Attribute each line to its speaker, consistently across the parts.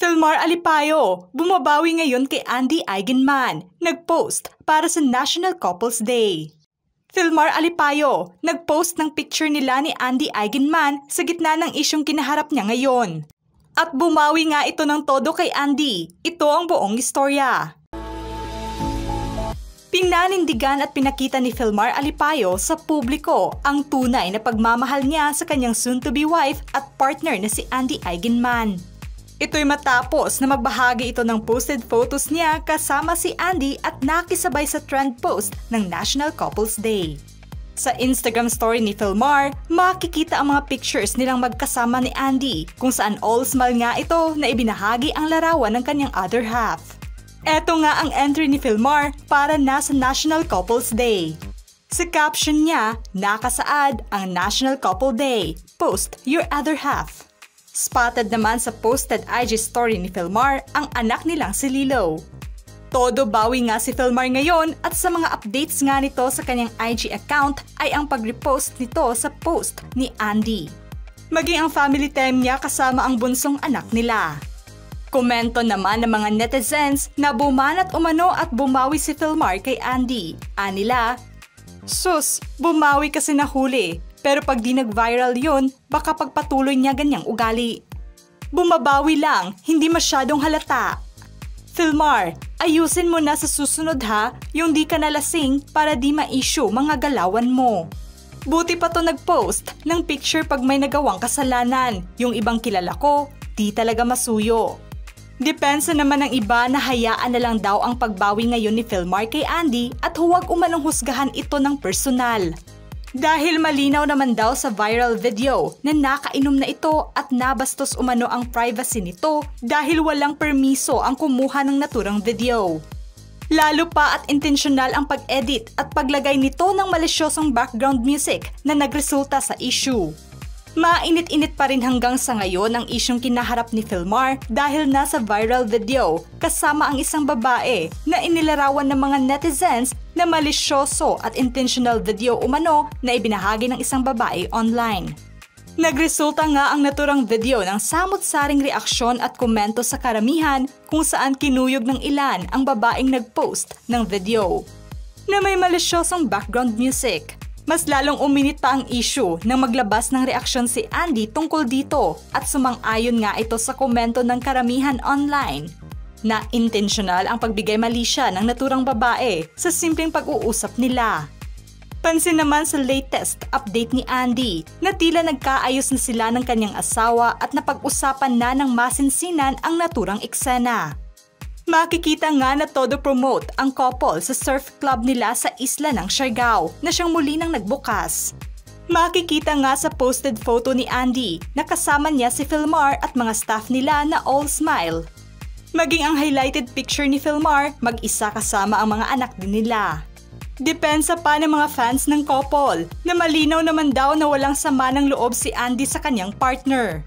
Speaker 1: Filmar Alipayo, bumabawi ngayon kay Andy Eigenman, nagpost para sa National Couples Day. Filmar Alipayo, nagpost ng picture nila ni Andy Eigenman sa gitna ng isyong kinaharap niya ngayon. At bumawi nga ito ng todo kay Andy. Ito ang buong istorya. Pinanindigan at pinakita ni Filmar Alipayo sa publiko ang tunay na pagmamahal niya sa kanyang soon-to-be wife at partner na si Andy Eigenman. Ito'y matapos na magbahagi ito ng posted photos niya kasama si Andy at nakisabay sa trend post ng National Couples Day. Sa Instagram story ni Filmar, makikita ang mga pictures nilang magkasama ni Andy kung saan all smile nga ito na ibinahagi ang larawan ng kanyang other half. Eto nga ang entry ni Filmar para na sa National Couples Day. Sa caption niya, nakasaad ang National Couple Day, post your other half. Spotted naman sa posted IG story ni Filmar ang anak nilang si Lilo. Todo bawi nga si Filmar ngayon at sa mga updates nga nito sa kanyang IG account ay ang pag-repost nito sa post ni Andy. Maging ang family time niya kasama ang bunsong anak nila. Komento naman ng mga netizens na bumanat umano at bumawi si Filmar kay Andy. Anila, "Sus, bumawi kasi nahuli. Pero pag di nag-viral yun, baka pagpatuloy niya ganyang ugali. Bumabawi lang, hindi masyadong halata. Filmar, ayusin mo na sa susunod ha, yung di ka nalasing para di ma-issue mga galawan mo." Buti pa to nag-post ng picture pag may nagawang kasalanan. Yung ibang kilala ko, di talaga masuyo. Depensa naman ng iba na hayaan na lang daw ang pagbawi ngayon ni Filmar kay Andy at huwag umanong husgahan ito ng personal. Dahil malinaw naman daw sa viral video na nakainom na ito at nabastos umano ang privacy nito dahil walang permiso ang kumuha ng naturang video. Lalo pa at intensyonal ang pag-edit at paglagay nito ng malisyosong background music na nagresulta sa issue. Mainit-init pa rin hanggang sa ngayon ang isyong kinaharap ni Filmar dahil nasa viral video kasama ang isang babae na inilarawan ng mga netizens na malisyoso at intentional video umano na ibinahagi ng isang babae online. Nagresulta nga ang naturang video ng samot-saring reaksyon at komento sa karamihan kung saan kinuyog ng ilan ang babaeng nag-post ng video na may malisyosong background music. Mas lalong uminit pa ang issue nang maglabas ng reaksyon si Andy tungkol dito at sumang-ayon nga ito sa komento ng karamihan online na intentional ang pagbigay malisya ng naturang babae sa simpleng pag-uusap nila. Pansin naman sa latest update ni Andy na tila nagkaayos na sila ng kanyang asawa at napag-usapan na ng masinsinan ang naturang eksena. Makikita nga na todo promote ang couple sa surf club nila sa isla ng Siargao na siyang muli nang nagbukas. Makikita nga sa posted photo ni Andy na kasama niya si Filmar at mga staff nila na all smile. Maging ang highlighted picture ni Filmar, mag-isa kasama ang mga anak din nila. Depensa pa ng mga fans ng couple na malinaw naman daw na walang sama ng loob si Andy sa kanyang partner.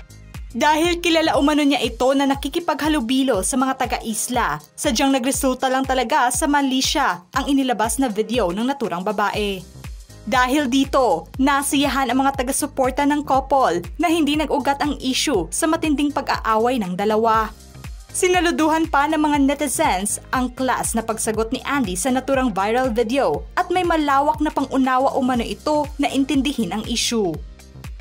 Speaker 1: Dahil kilala umano niya ito na nakikipaghalubilo sa mga taga-isla, sadyang nagresulta lang talaga sa mali siya ang inilabas na video ng naturang babae. Dahil dito, nasiyahan ang mga taga-suporta ng couple na hindi nag-ugat ang issue sa matinding pag-aaway ng dalawa. Sinaluduhan pa ng mga netizens ang class na pagsagot ni Andy sa naturang viral video at may malawak na pangunawa umano ito na intindihin ang issue.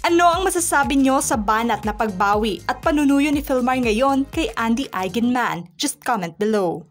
Speaker 1: Ano ang masasabi nyo sa banat na pagbawi at panunuyo ni Filmar ngayon kay Andy Eigenman? Just comment below.